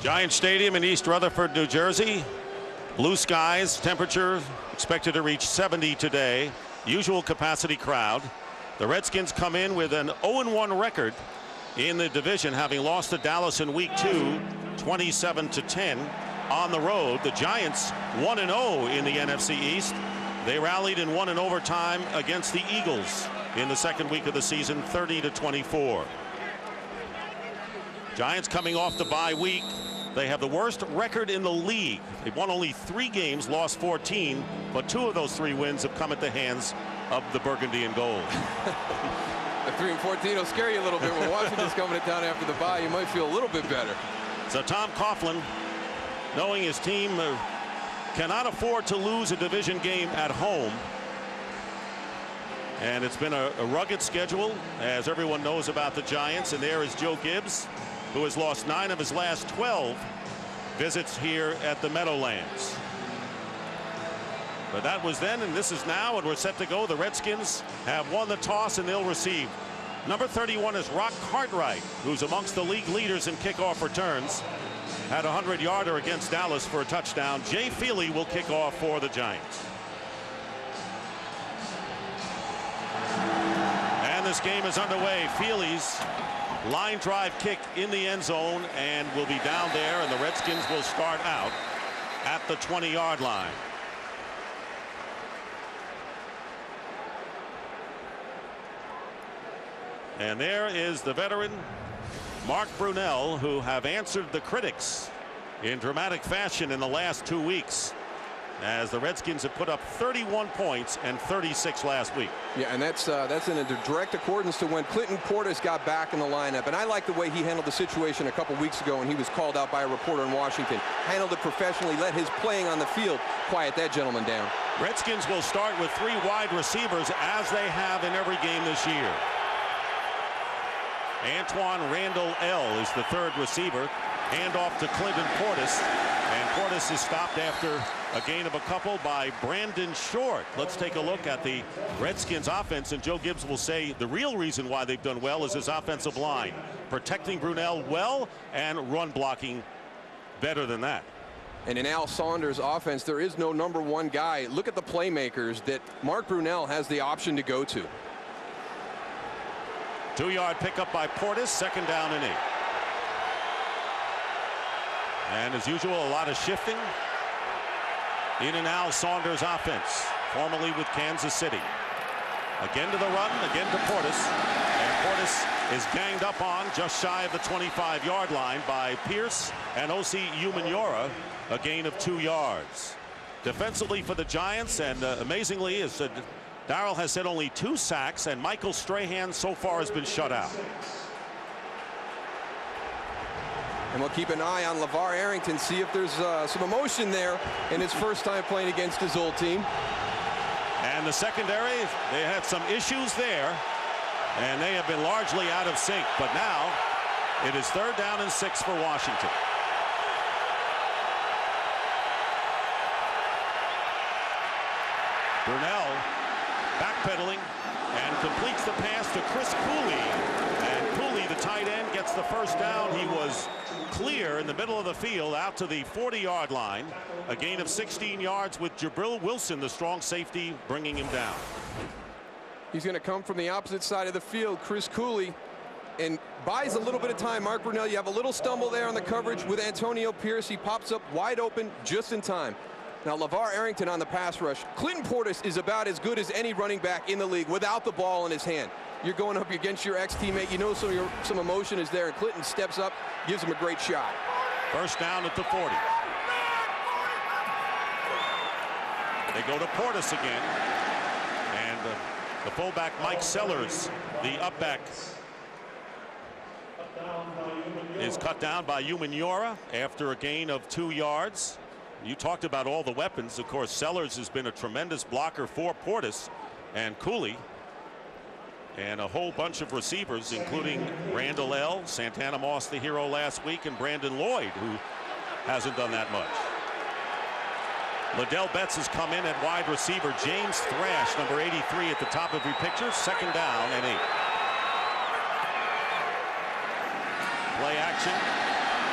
Giant Stadium in East Rutherford, New Jersey. Blue skies, temperature expected to reach 70 today. Usual capacity crowd. The Redskins come in with an 0-1 record in the division, having lost to Dallas in week 2, 27-10 on the road. The Giants 1-0 in the NFC East. They rallied and won in overtime against the Eagles in the second week of the season, 30-24. Giants coming off the bye week. They have the worst record in the league. They've won only 3 games, lost 14, but 2 of those 3 wins have come at the hands of the Burgundy and Gold. The 3-14 will scare you a little bit. When Washington's coming to town after the bye, you might feel a little bit better. So Tom Coughlin, knowing his team cannot afford to lose a division game at home, and it's been a rugged schedule, as everyone knows about the Giants. And there is Joe Gibbs, who has lost 9 of his last 12 visits here at the Meadowlands. But that was then, and this is now, and we're set to go. The Redskins have won the toss, and they'll receive. Number 31 is Rock Cartwright, who's amongst the league leaders in kickoff returns. Had a 100-yarder against Dallas for a touchdown. Jay Feely will kick off for the Giants. And this game is underway. Feely's line drive kick in the end zone and will be down there, and the Redskins will start out at the 20-yard line. And there is the veteran Mark Brunell, who have answered the critics in dramatic fashion in the last 2 weeks, as the Redskins have put up 31 points and 36 last week. Yeah, and that's in a direct accordance to when Clinton Portis got back in the lineup. And I like the way he handled the situation a couple weeks ago when he was called out by a reporter in Washington. Handled it professionally, let his playing on the field quiet that gentleman down. Redskins will start with 3 wide receivers, as they have in every game this year. Antoine Randall L. is the 3rd receiver. Hand off to Clinton Portis, and Portis is stopped after a gain of a couple by Brandon Short. Let's take a look at the Redskins offense, and Joe Gibbs will say the real reason why they've done well is his offensive line, protecting Brunell well and run blocking better than that. And in Al Saunders' offense, there is no number 1 guy. Look at the playmakers that Mark Brunell has the option to go to. 2-yard pickup by Portis, 2nd down and 8. And as usual, a lot of shifting in an Al Saunders offense, formerly with Kansas City. Again to the run, again to Portis. And Portis is ganged up on just shy of the 25-yard line by Pierce and O.C. Umenyiora, a gain of 2 yards. Defensively for the Giants, and amazingly, as Darrell has said, only 2 sacks, and Michael Strahan so far has been shut out. And we'll keep an eye on LeVar Arrington, see if there's some emotion there in his first time playing against his old team. And the secondary, they had some issues there, and they have been largely out of sync. But now it is 3rd down and 6 for Washington. Brunell backpedaling and completes the pass to Chris Cooley. And Cooley, the tight end, gets the first down. He was clear in the middle of the field out to the 40-yard line. A gain of 16 yards with Jabril Wilson, the strong safety, bringing him down. He's going to come from the opposite side of the field, Chris Cooley, and buys a little bit of time. Mark Brunell, you have a little stumble there on the coverage with Antonio Pierce. He pops up wide open just in time. Now LeVar Arrington on the pass rush. Clinton Portis is about as good as any running back in the league without the ball in his hand. You're going up against your ex-teammate. You know some emotion is there, and Clinton steps up, gives him a great shot. First down at the 40. They go to Portis again. And the fullback Mike Sellers, the upback, is cut down by Umenyiora after a gain of 2 yards. You talked about all the weapons. Of course, Sellers has been a tremendous blocker for Portis and Cooley, and a whole bunch of receivers, including Randall L., Santana Moss, the hero last week, and Brandon Lloyd, who hasn't done that much. Liddell Betts has come in at wide receiver. James Thrash, number 83, at the top of your picture. 2nd down and 8. Play action.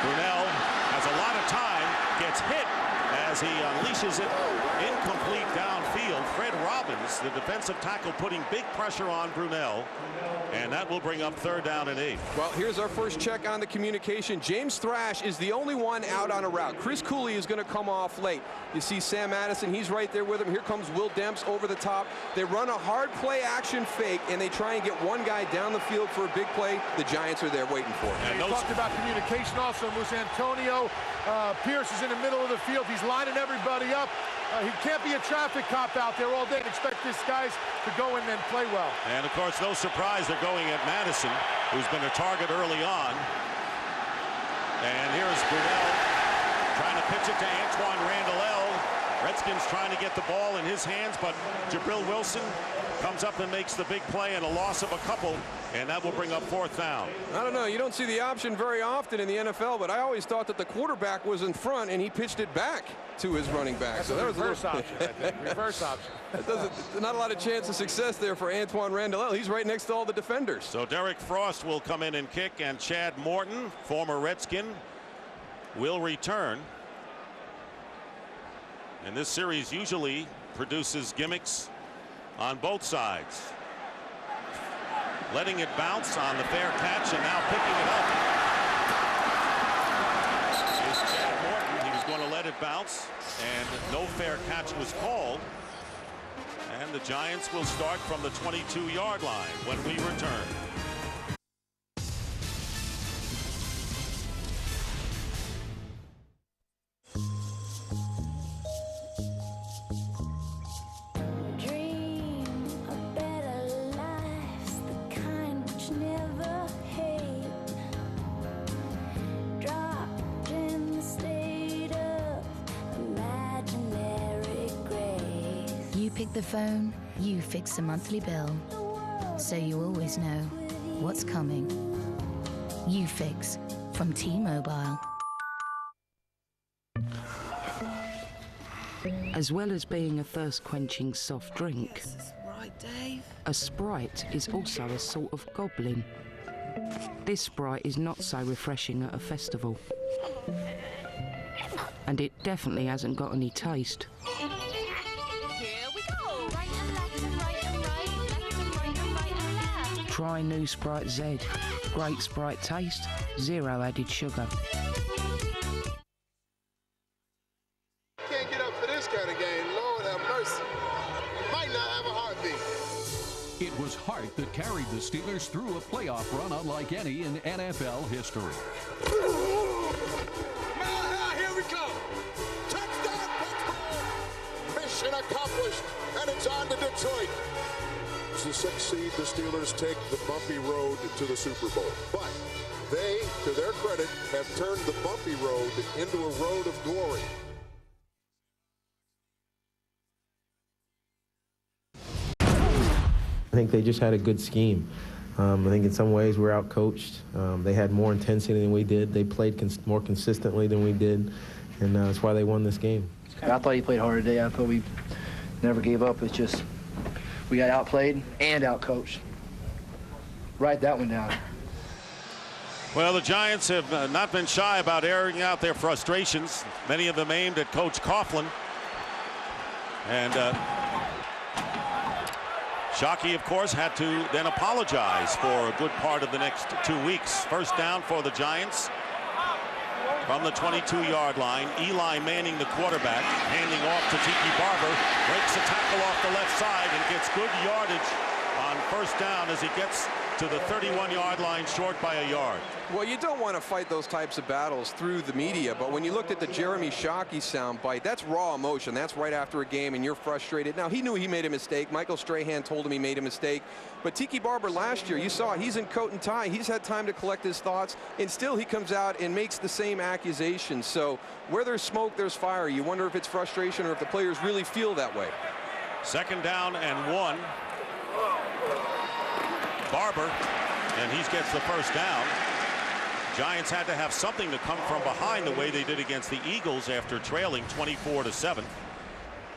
Brunell has a lot of time, gets hit as he unleashes it. Incomplete downfield. Fred Robbins, the defensive tackle, putting big pressure on Brunell. And that will bring up 3rd down and 8. Well, here's our first check on the communication. James Thrash is the only one out on a route. Chris Cooley is going to come off late. You see Sam Addison, he's right there with him. Here comes Will Demps over the top. They run a hard play action fake, and they try and get one guy down the field for a big play. The Giants are there waiting for him. And you talked about communication also. Moose Antonio Pierce is in the middle of the field. He's lining everybody up. He can't be a traffic cop out there all day and expect these guys to go in and play well. And, of course, no surprise they're going at Madison, who's been a target early on. And here's Brunell trying to pitch it to Antoine Randall. Redskins trying to get the ball in his hands, but Jabril Wilson comes up and makes the big play, and a loss of a couple, and that will bring up 4th down. I don't know. You don't see the option very often in the NFL, but I always thought that the quarterback was in front, and he pitched it back to his running back. That's so a that was reverse a little... option, I think. Reverse option. Not a lot of chance of success there for Antoine Randall. He's right next to all the defenders. So Derek Frost will come in and kick, and Chad Morton, former Redskin, will return. And this series usually produces gimmicks on both sides. Letting it bounce on the fair catch, and now picking it up is Chad Morton. He was going to let it bounce, and no fair catch was called. And the Giants will start from the 22-yard line when we return. Pick the phone, you fix the monthly bill, so you always know what's coming. You fix from T-Mobile. As well as being a thirst-quenching soft drink, Right, Dave. a Sprite is also a sort of goblin. This Sprite is not so refreshing at a festival. And it definitely hasn't got any taste. Try new Sprite Z. Great Sprite taste, 0 added sugar. Can't get up for this kind of game. Lord have mercy. Might not have a heartbeat. It was Hart that carried the Steelers through a playoff run unlike any in NFL history. Now, here we go. Touchdown, Pittsburgh. Mission accomplished, and it's on to Detroit. To succeed, the Steelers take the bumpy road to the Super Bowl. But they, to their credit, have turned the bumpy road into a road of glory. I think they just had a good scheme. I think in some ways we're out-coached. They had more intensity than we did. They played more consistently than we did, and that's why they won this game. I thought he played hard today. I thought we never gave up. It's just we got outplayed and outcoached. Write that one down. Well, the Giants have not been shy about airing out their frustrations, many of them aimed at Coach Coughlin. And Shockey, of course, had to then apologize for a good part of the next 2 weeks. First down for the Giants from the 22-yard line. Eli Manning, the quarterback, handing off to Tiki Barber, breaks a tackle off the left side and gets good yardage on first down as he gets to the 31-yard line, short by a yard. Well, you don't want to fight those types of battles through the media, but when you looked at the Jeremy Shockey soundbite, that's raw emotion. That's right after a game, and you're frustrated. Now, he knew he made a mistake. Michael Strahan told him he made a mistake. But Tiki Barber last year, you saw he's in coat and tie. He's had time to collect his thoughts, and still he comes out and makes the same accusations. So where there's smoke, there's fire. You wonder if it's frustration or if the players really feel that way. Second down and 1. Barber, and he gets the first down. Giants had to have something to come from behind the way they did against the Eagles after trailing 24-7.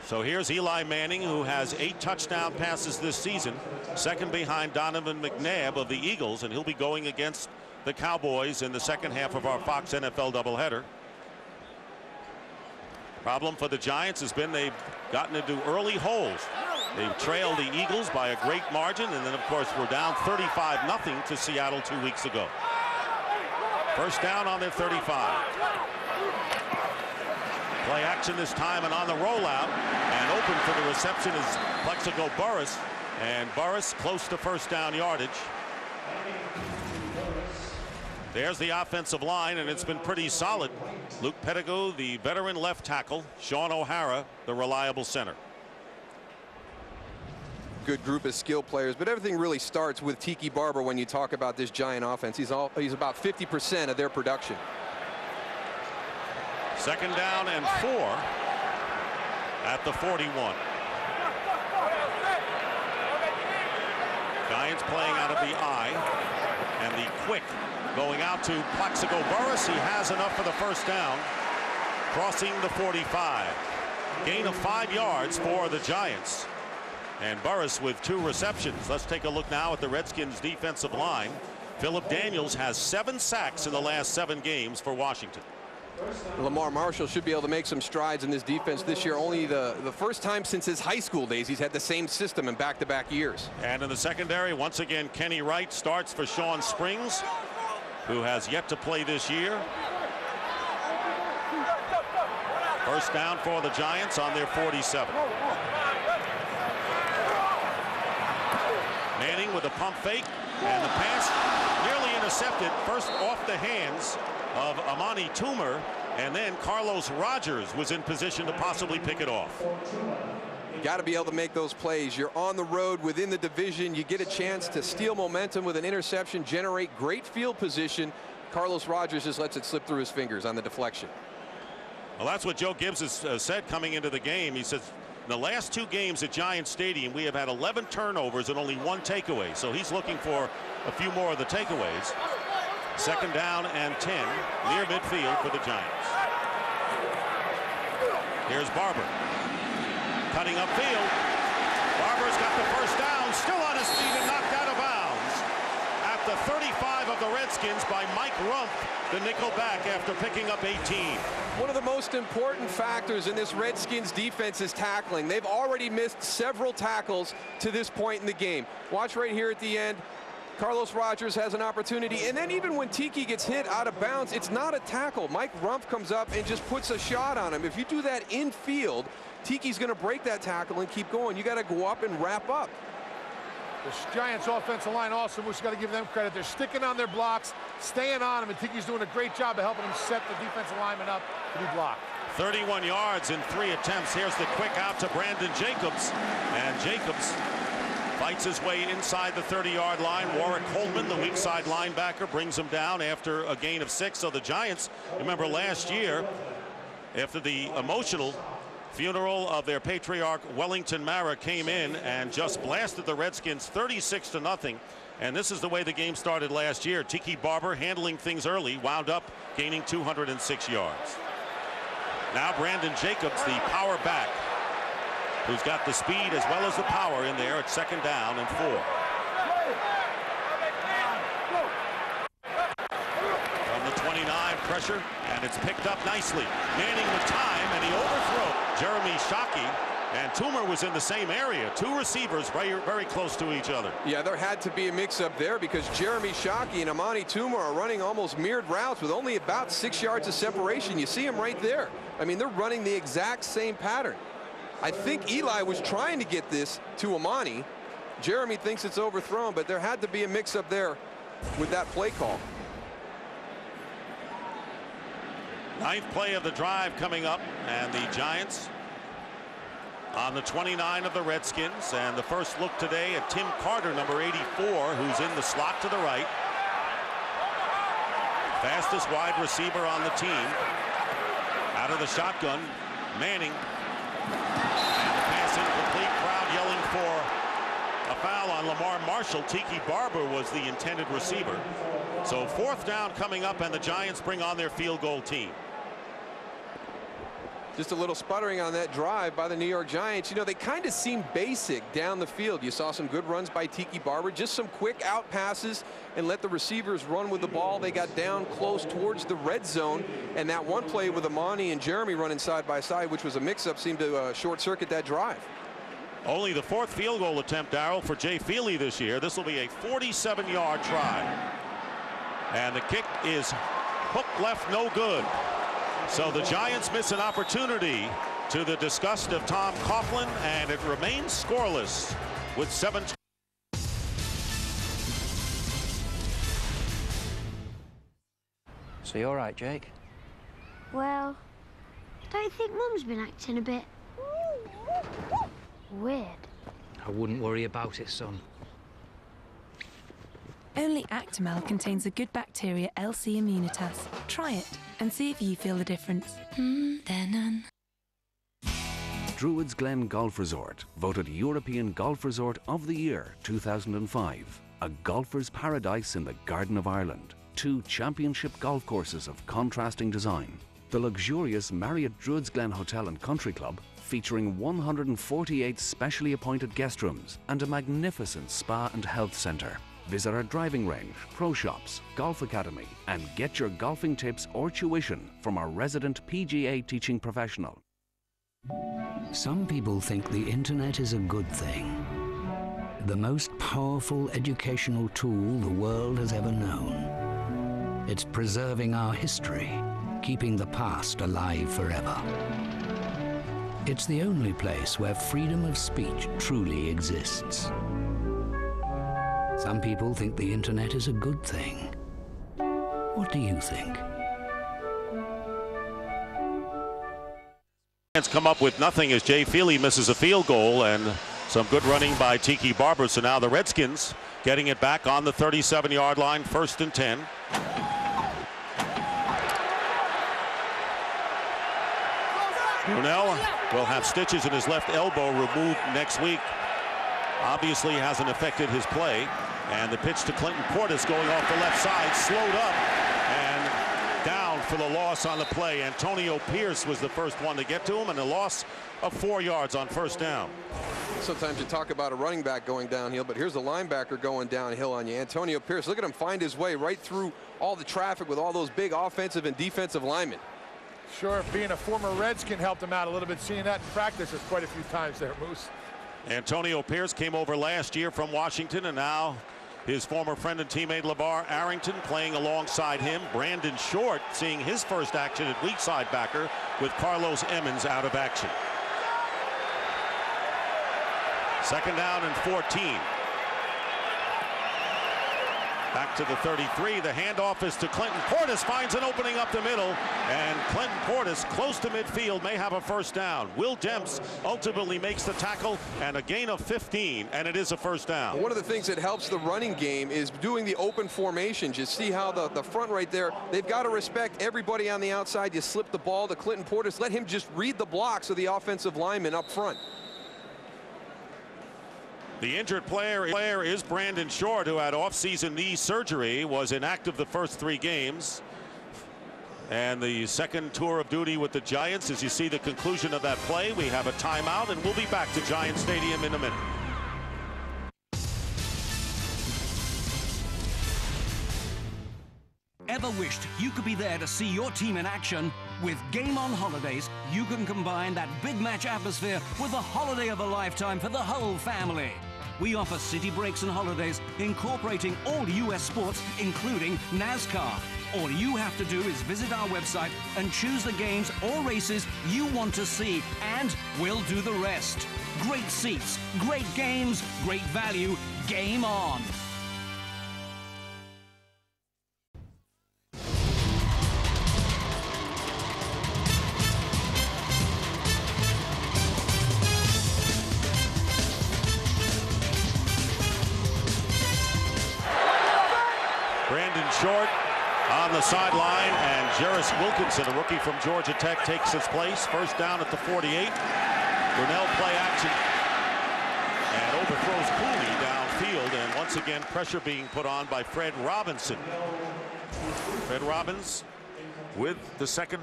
So here's Eli Manning, who has 8 touchdown passes this season, second behind Donovan McNabb of the Eagles, and he'll be going against the Cowboys in the second half of our Fox NFL doubleheader. Problem for the Giants has been they've gotten into early holes. They've trailed the Eagles by a great margin, and then of course we're down 35-0 to Seattle 2 weeks ago. First down on their 35. Play action this time and on the rollout, and open for the reception is Plexico Burris, and Burris close to first down yardage. There's the offensive line, and it's been pretty solid. Luke Pettigrew, the veteran left tackle. Sean O'Hara, the reliable center. Good group of skill players, but everything really starts with Tiki Barber when you talk about this Giant offense. He's about 50% of their production. Second down and 4 at the 41. Giants playing out of the I, and the quick going out to Plexico Burris. He has enough for the first down, crossing the 45. Gain of 5 yards for the Giants. And Burris with 2 receptions. Let's take a look now at the Redskins defensive line. Philip Daniels has 7 sacks in the last 7 games for Washington. Lamar Marshall should be able to make some strides in this defense this year. Only the first time since his high school days he's had the same system in back-to-back years. And in the secondary, once again, Kenny Wright starts for Sean Springs, who has yet to play this year. First down for the Giants on their 47. Manning with a pump fake, and the pass nearly intercepted, first off the hands of Amani Toomer, and then Carlos Rogers was in position to possibly pick it off. Got to be able to make those plays. You're on the road within the division. You get a chance to steal momentum with an interception, generate great field position. Carlos Rogers just lets it slip through his fingers on the deflection. Well, that's what Joe Gibbs has said coming into the game. He says, in the last 2 games at Giant Stadium, we have had 11 turnovers and only 1 takeaway. So he's looking for a few more of the takeaways. Second down and 10 near midfield for the Giants. Here's Barber. Cutting upfield. Barber's got the first down, still on his feet and knocked out of bounds at the 35 of the Redskins by Mike Rumpf, the nickel back, after picking up 18. One of the most important factors in this Redskins defense is tackling. They've already missed several tackles to this point in the game. Watch right here at the end. Carlos Rogers has an opportunity, and then even when Tiki gets hit out of bounds, it's not a tackle. Mike Rumpf comes up and just puts a shot on him. If you do that infield, Tiki's going to break that tackle and keep going. You got to go up and wrap up. The Giants offensive line also, we've got to give them credit. They're sticking on their blocks, staying on them, and Tiki's doing a great job of helping them set the defensive lineman up to be blocked. 31 yards in 3 attempts. Here's the quick out to Brandon Jacobs, and Jacobs fights his way inside the 30-yard line. Warwick Coleman, the weak side linebacker, brings him down after a gain of 6. So the Giants, remember last year, after the emotional funeral of their patriarch Wellington Mara, came in and just blasted the Redskins 36-0. And this is the way the game started last year. Tiki Barber handling things early, wound up gaining 206 yards. Now Brandon Jacobs, the power back, who's got the speed as well as the power in there at second down and 4. From the 29, pressure, and it's picked up nicely. Manning with time, and he overthrows Jeremy Shockey, and Toomer was in the same area. 2 receivers very close to each other. Yeah, there had to be a mix-up there because Jeremy Shockey and Amani Toomer are running almost mirrored routes with only about 6 yards of separation. You see them right there. I mean, they're running the exact same pattern. I think Eli was trying to get this to Amani. Jeremy thinks it's overthrown, but there had to be a mix-up there with that play call. 9th play of the drive coming up, and the Giants on the 29 of the Redskins. And the first look today at Tim Carter, number 84, who's in the slot to the right. Fastest wide receiver on the team. Out of the shotgun, Manning. And the pass incomplete. Crowd yelling for a foul on Lamar Marshall. Tiki Barber was the intended receiver. So 4th down coming up, and the Giants bring on their field goal team. Just a little sputtering on that drive by the New York Giants. You know, they kind of seem basic down the field. You saw some good runs by Tiki Barber, just some quick out passes and let the receivers run with the ball. They got down close towards the red zone, and that one play with Amani and Jeremy running side by side, which was a mix-up, seemed to short-circuit that drive. Only the 4th field goal attempt, Darrell, for Jay Feely this year. This will be a 47-yard try. And the kick is hooked left, no good. So the Giants miss an opportunity, to the disgust of Tom Coughlin, and it remains scoreless with 7. So you all right, Jake? Well, don't you think Mum's been acting a bit weird? I wouldn't worry about it, son. Only Actimel contains the good bacteria LC Immunitas. Try it and see if you feel the difference. They're none. Druids Glen Golf Resort, voted European Golf Resort of the Year 2005. A golfer's paradise in the Garden of Ireland. 2 championship golf courses of contrasting design. The luxurious Marriott Druids Glen Hotel and Country Club, featuring 148 specially appointed guest rooms and a magnificent spa and health centre. Visit our driving range, pro shops, golf academy, and get your golfing tips or tuition from our resident PGA teaching professional. Some people think the internet is a good thing. The most powerful educational tool the world has ever known. It's preserving our history, keeping the past alive forever. It's the only place where freedom of speech truly exists. Some people think the internet is a good thing. What do you think? Come up with nothing as Jay Feely misses a field goal, and some good running by Tiki Barber. So now the Redskins getting it back on the 37-yard line, 1st and 10. Brunell will have stitches in his left elbow removed next week. Obviously hasn't affected his play. And the pitch to Clinton Portis going off the left side, slowed up and down for the loss on the play. Antonio Pierce was the first one to get to him, and a loss of 4 yards on 1st down. Sometimes you talk about a running back going downhill, but here's a linebacker going downhill on you. Antonio Pierce, look at him find his way right through all the traffic with all those big offensive and defensive linemen. Sure, being a former Redskin helped him out a little bit, seeing that in practice quite a few times there, Moose. Antonio Pierce came over last year from Washington, and now his former friend and teammate LeVar Arrington playing alongside him. Brandon Short seeing his first action at weak side backer with Carlos Emmons out of action. 2nd down and 14. Back to the 33. The handoff is to Clinton Portis. Finds an opening up the middle. And Clinton Portis, close to midfield, may have a 1st down. Will Demps ultimately makes the tackle, and a gain of 15, and it is a 1st down. One of the things that helps the running game is doing the open formation. Just see how the front right there, they've got to respect everybody on the outside. You slip the ball to Clinton Portis. Let him just read the blocks of the offensive lineman up front. The injured player is Brandon Short, who had off-season knee surgery, was inactive the first 3 games. And the second tour of duty with the Giants. As you see the conclusion of that play, we have a timeout, and we'll be back to Giant Stadium in a minute. Ever wished you could be there to see your team in action? With Game On Holidays, you can combine that big match atmosphere with a holiday of a lifetime for the whole family. We offer city breaks and holidays incorporating all US sports, including NASCAR. All you have to do is visit our website and choose the games or races you want to see, and we'll do the rest. Great seats, great games, great value. Game on. Short on the sideline, and Jarris Wilkinson, a rookie from Georgia Tech, takes his place. 1st down at the 48. Brunell play action and overthrows Cooley downfield, and once again pressure being put on by Fred Robinson. Fred Robbins with the 2nd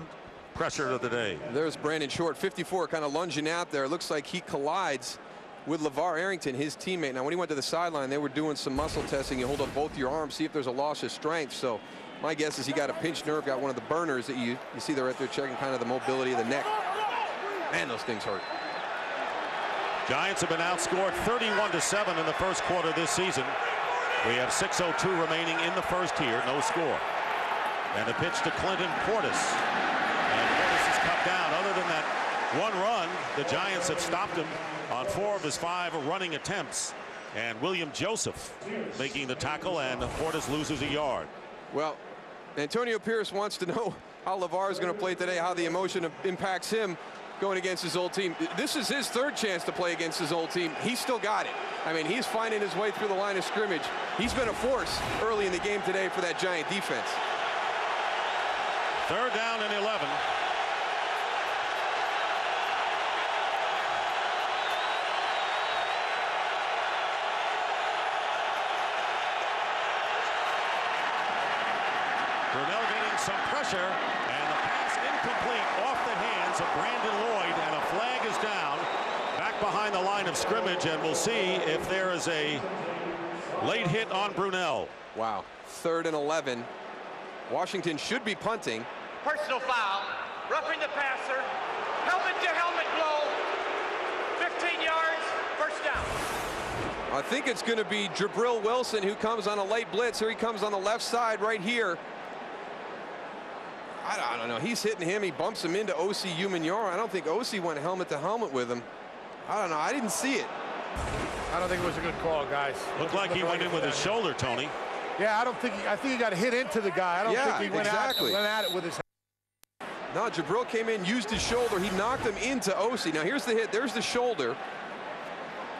pressure of the day. There's Brandon Short, 54, kind of lunging out there. It looks like he collides with LeVar Arrington, his teammate. Now, when he went to the sideline, they were doing some muscle testing. You hold up both your arms, see if there's a loss of strength. So my guess is he got a pinched nerve, got one of the burners that you see there right there, checking kind of the mobility of the neck. Man, those things hurt. Giants have been outscored 31-7 in the first quarter this season. We have 6:02 remaining in the first here, no score. And the pitch to Clinton Portis. And Portis is cut down. Other than that one run, the Giants have stopped him on 4 of his 5 running attempts. And William Joseph making the tackle, and Portis loses a yard. Well, Antonio Pierce wants to know how LeVar is going to play today, how the emotion impacts him going against his old team. This is his 3rd chance to play against his old team. He's still got it. I mean, he's finding his way through the line of scrimmage. He's been a force early in the game today for that Giant defense. 3rd down and 11. Brunell getting some pressure, and the pass incomplete off the hands of Brandon Lloyd, and a flag is down back behind the line of scrimmage, and we'll see if there is a late hit on Brunell. Wow, 3rd and 11. Washington should be punting. Personal foul, roughing the passer, helmet to helmet blow, 15 yards, first down. I think it's going to be Jabril Wilson who comes on a late blitz. Here he comes on the left side right here. I don't know. He's hitting him. He bumps him into O.C. Umenyiora. I don't think O.C. went helmet to helmet with him. I don't know. I didn't see it. I don't think it was a good call, guys. Looked like he went in with his shoulder, Tony. Yeah, I think he got hit into the guy. I don't think he went at it with his head. No, Jabril came in, used his shoulder. He knocked him into O.C. Now, here's the hit. There's the shoulder.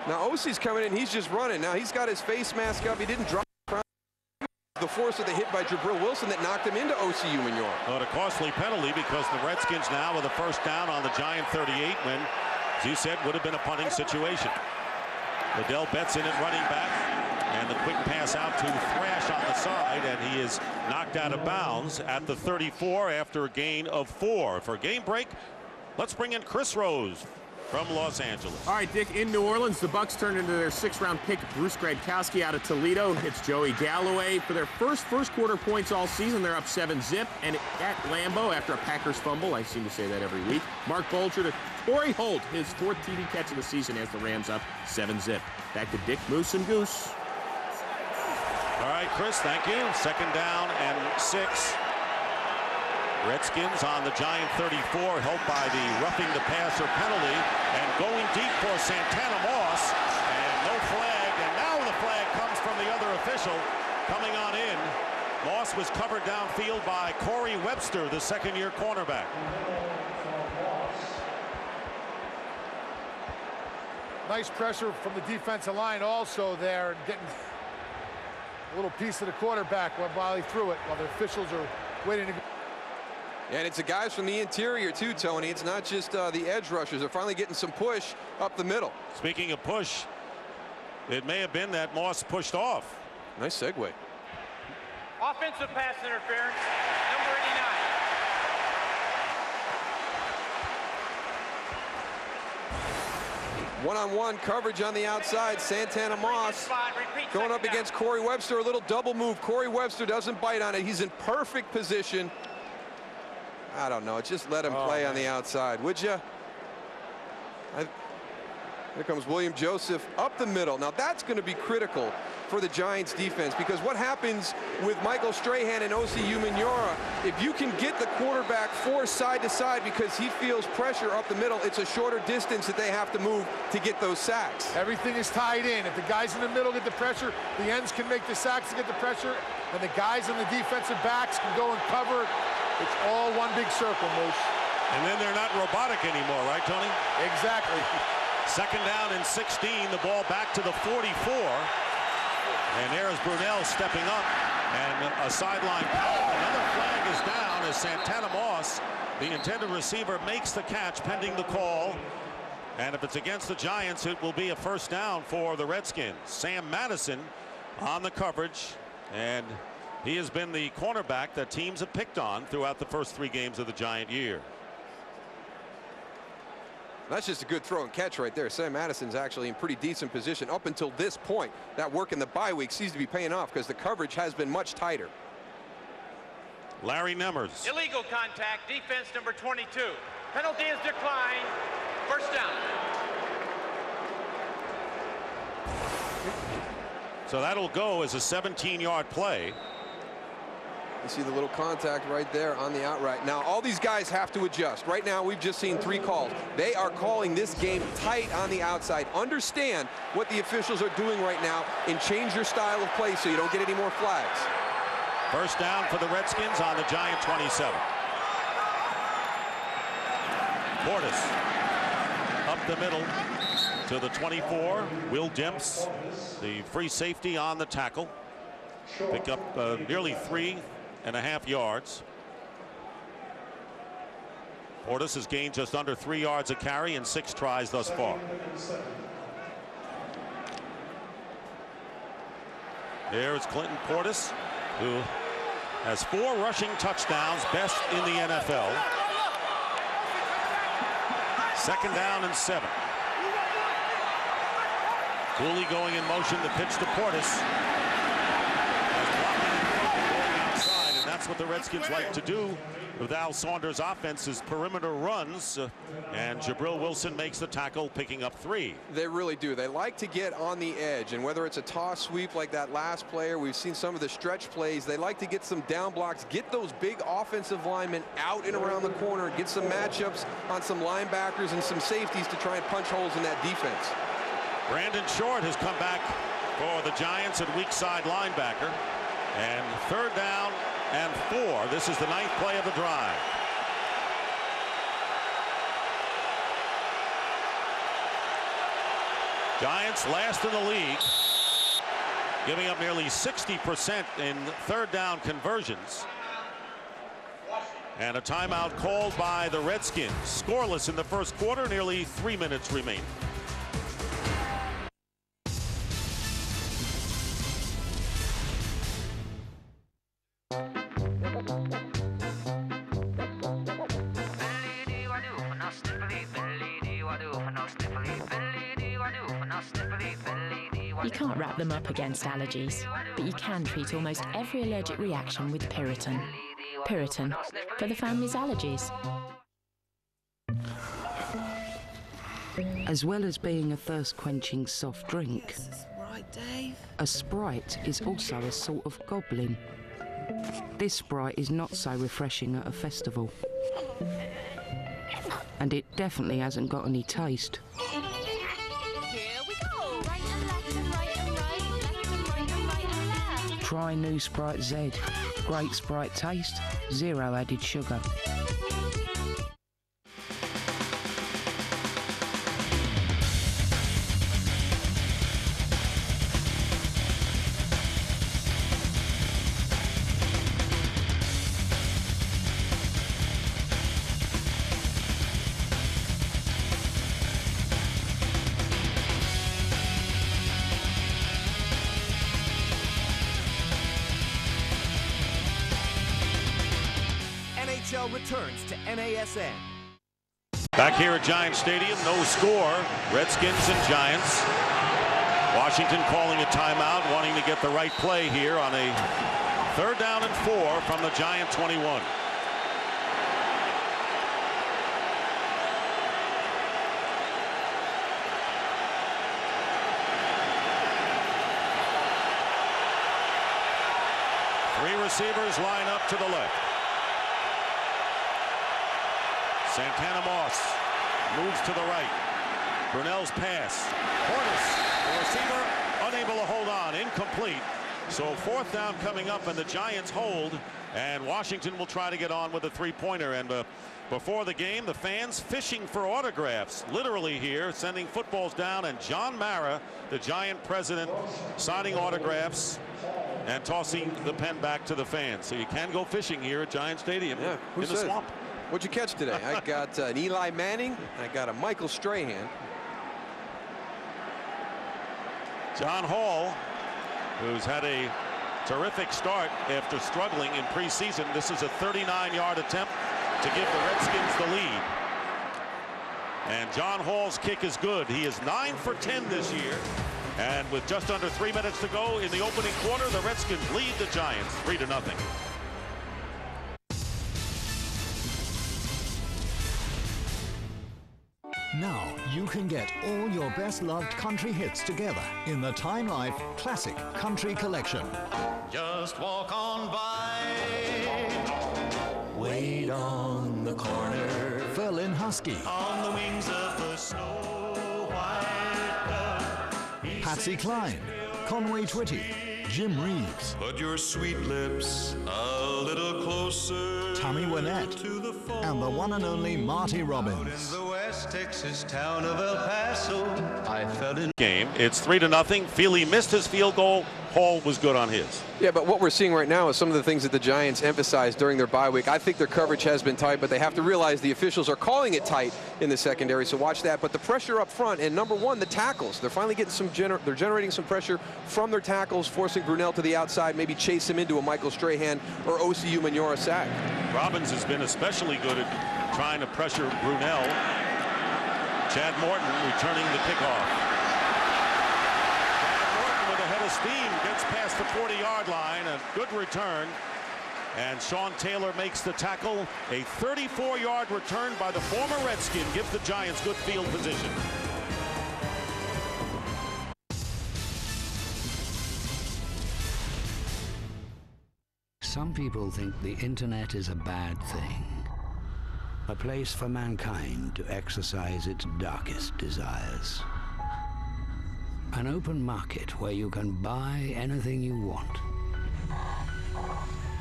Now, O.C.'s coming in. He's just running. Now, he's got his face mask up. He didn't drop the force of the hit by Jabril Wilson that knocked him into O.C. Umenyiora. But a costly penalty because the Redskins now with a first down on the Giant 38 when, as you said, would have been a punting situation. Liddell Betts in at running back, and the quick pass out to Thrash on the side, and he is knocked out of bounds at the 34 after a gain of 4. For a game break, let's bring in Chris Rose from Los Angeles. All right, Dick, in New Orleans, the Bucs turned into their 6th-round pick, Bruce Gradkowski out of Toledo. It's Joey Galloway. For their first quarter points all season, they're up 7-zip. And at Lambeau, after a Packers fumble, I seem to say that every week, Mark Bolger to Torrey Holt, his 4th TD catch of the season as the Rams up 7-zip. Back to Dick, Moose, and Goose. All right, Chris, thank you. 2nd down and 6. Redskins on the Giant 34, helped by the roughing the passer penalty, and going deep for Santana Moss, and no flag, and now the flag comes from the other official coming on in. Moss was covered downfield by Corey Webster, the 2nd-year cornerback. Nice pressure from the defensive line also there, getting a little piece of the quarterback while he threw it, while the officials are waiting to. And it's the guys from the interior, too, Tony. It's not just the edge rushers. They're finally getting some push up the middle. Speaking of push, it may have been that Moss pushed off. Nice segue. Offensive pass interference, number 89. One-on-one coverage on the outside. Santana Moss going up against Corey Webster. A little double move. Corey Webster doesn't bite on it. He's in perfect position. I don't know. Just let him play on the outside, would you? Here comes William Joseph up the middle. Now that's going to be critical for the Giants defense, because what happens with Michael Strahan and O.C. Umenyiora, if you can get the quarterback forced side to side because he feels pressure up the middle, it's a shorter distance that they have to move to get those sacks. Everything is tied in. If the guys in the middle get the pressure, the ends can make the sacks to get the pressure, and the guys on the defensive backs can go and cover. It's all one big circle, Moose. And then they're not robotic anymore, right, Tony? Exactly. 2nd down and 16, the ball back to the 44. And there's Brunell stepping up, and a sideline power. Another flag is down as Santana Moss, the intended receiver, makes the catch pending the call. And if it's against the Giants, it will be a first down for the Redskins. Sam Madison on the coverage, and he has been the cornerback that teams have picked on throughout the first 3 games of the Giant year. That's just a good throw and catch right there. Sam Madison's actually in pretty decent position up until this point. That work in the bye week seems to be paying off because the coverage has been much tighter. Larry Nemmers. Illegal contact, defense number 22. Penalty is declined. First down. So that'll go as a 17-yard play. You see the little contact right there on the outright. Now, all these guys have to adjust. Right now, we've just seen 3 calls. They are calling this game tight on the outside. Understand what the officials are doing right now and change your style of play so you don't get any more flags. First down for the Redskins on the Giant 27. Portis up the middle to the 24. Will Dimps, the free safety, on the tackle. Pick up nearly 3.5 yards. Portis has gained just under 3 yards a carry in 6 tries thus far. There is Clinton Portis, who has 4 rushing touchdowns, best in the NFL. 2nd down and 7. Cooley going in motion, the pitch to Portis. Outside, and that's what the Redskins like to do with Al Saunders' offense, is perimeter runs, and Jabril Wilson makes the tackle, picking up 3. They really do. They like to get on the edge, and whether it's a toss sweep like that last player, we've seen some of the stretch plays. They like to get some down blocks, get those big offensive linemen out and around the corner, get some matchups on some linebackers and some safeties to try and punch holes in that defense. Brandon Short has come back for the Giants at weak side linebacker. And 3rd down and 4. This is the 9th play of the drive. Giants last in the league, giving up nearly 60% in 3rd down conversions. And a timeout called by the Redskins. Scoreless in the first quarter, nearly 3 minutes remaining. You can't wrap them up against allergies, but you can treat almost every allergic reaction with Piriton. Piriton, for the family's allergies. As well as being a thirst-quenching soft drink, a Sprite is also a sort of goblin. This Sprite is not so refreshing at a festival. And it definitely hasn't got any taste. Try new Sprite Z. Great Sprite taste, 0 added sugar. Returns to NASN. Back here at Giant Stadium, no score. Redskins and Giants. Washington calling a timeout, wanting to get the right play here on a 3rd down and 4 from the Giant 21. Three receivers line up to the left. Santana Moss moves to the right. Brunell's pass. Portis, the receiver, unable to hold on. Incomplete. So 4th down coming up, and the Giants hold. And Washington will try to get on with a 3-pointer. And before the game, the fans fishing for autographs. Literally here, sending footballs down. And John Mara, the Giant president, signing autographs and tossing the pen back to the fans. So you can go fishing here at Giant Stadium in the swamp. What'd you catch today? I got an Eli Manning. I got a Michael Strahan. John Hall, who's had a terrific start after struggling in preseason. This is a 39-yard attempt to give the Redskins the lead. And John Hall's kick is good. He is 9 for 10 this year. And with just under 3 minutes to go in the opening quarter, the Redskins lead the Giants 3-0. Now you can get all your best-loved country hits together in the Time Life Classic Country Collection. Just walk on by. Wait on the corner. Berlin Husky. On the wings of the snow white dove. Patsy Cline. Conway Twitty. Jim Reeves. Put your sweet lips a little closer. Tammy Wynette. And the one and only Marty Robbins. In the West Texas town of El Paso, I fell in game. It's 3-0. Feely missed his field goal. Hall was good on his. Yeah, but what we're seeing right now is some of the things that the Giants emphasized during their bye week. I think their coverage has been tight, but they have to realize the officials are calling it tight in the secondary, so watch that. But the pressure up front, and number one, the tackles. They're finally getting some, they're generating some pressure from their tackles, forcing Brunell to the outside, maybe chase him into a Michael Strahan or OCU Manora sack. Robbins has been especially good at trying to pressure Brunell. Chad Morton returning the kickoff. Steam gets past the 40-yard line, a good return, and Sean Taylor makes the tackle. A 34-yard return by the former Redskin gives the Giants good field position. Some people think the internet is a bad thing, a place for mankind to exercise its darkest desires. An open market where you can buy anything you want.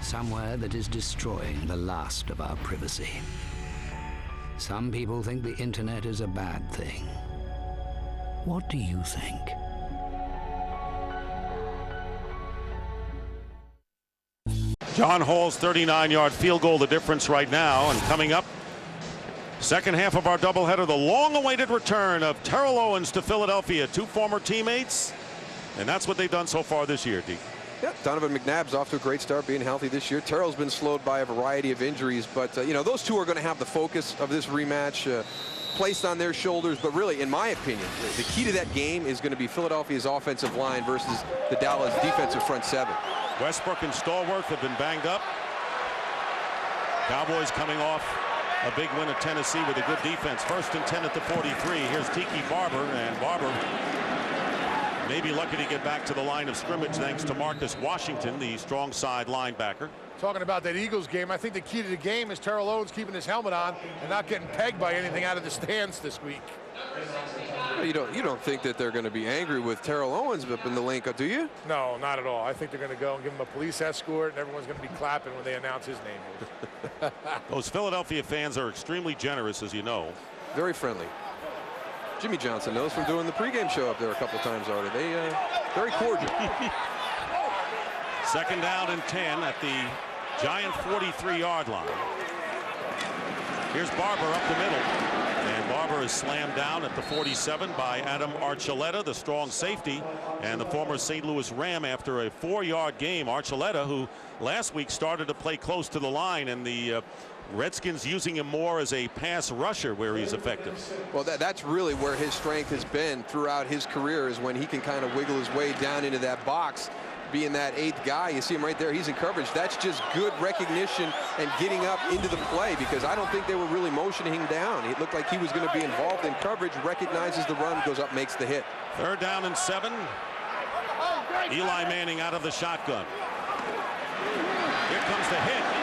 Somewhere that is destroying the last of our privacy. Some people think the internet is a bad thing. What do you think? John Hall's 39-yard field goal, the difference right now, and coming up, second half of our doubleheader, the long-awaited return of Terrell Owens to Philadelphia. Two former teammates, and that's what they've done so far this year, Deke. Yeah, Donovan McNabb's off to a great start being healthy this year. Terrell's been slowed by a variety of injuries, but, you know, those two are going to have the focus of this rematch placed on their shoulders. But really, in my opinion, the key to that game is going to be Philadelphia's offensive line versus the Dallas defensive front seven. Westbrook and Stallworth have been banged up. Cowboys coming off a big win at Tennessee with a good defense. 1st and 10 at the 43. Here's Tiki Barber, and Barber may be lucky to get back to the line of scrimmage thanks to Marcus Washington, the strong side linebacker. Talking about that Eagles game, I think the key to the game is Terrell Owens keeping his helmet on and not getting pegged by anything out of the stands this week. You don't think that they're going to be angry with Terrell Owens up in the link, do you? No, not at all. I think they're going to go and give him a police escort, and everyone's going to be clapping when they announce his name. Those Philadelphia fans are extremely generous, as you know. Very friendly. Jimmy Johnson knows from doing the pregame show up there a couple times already. They very cordial. Second down and 10 at the Giant 43-yard line. Here's Barber up the middle. And Barber is slammed down at the 47 by Adam Archuleta, the strong safety, and the former St. Louis Ram after a 4-yard game. Archuleta, who last week started to play close to the line, and the Redskins using him more as a pass rusher where he's effective. Well, that's really where his strength has been throughout his career, is when he can kind of wiggle his way down into that box, being that 8th guy. You see him right there. He's in coverage. That's just good recognition and getting up into the play, because I don't think they were really motioning him down. It looked like he was going to be involved in coverage, recognizes the run, goes up, makes the hit. 3rd down and 7. Eli Manning out of the shotgun. Here comes the hit.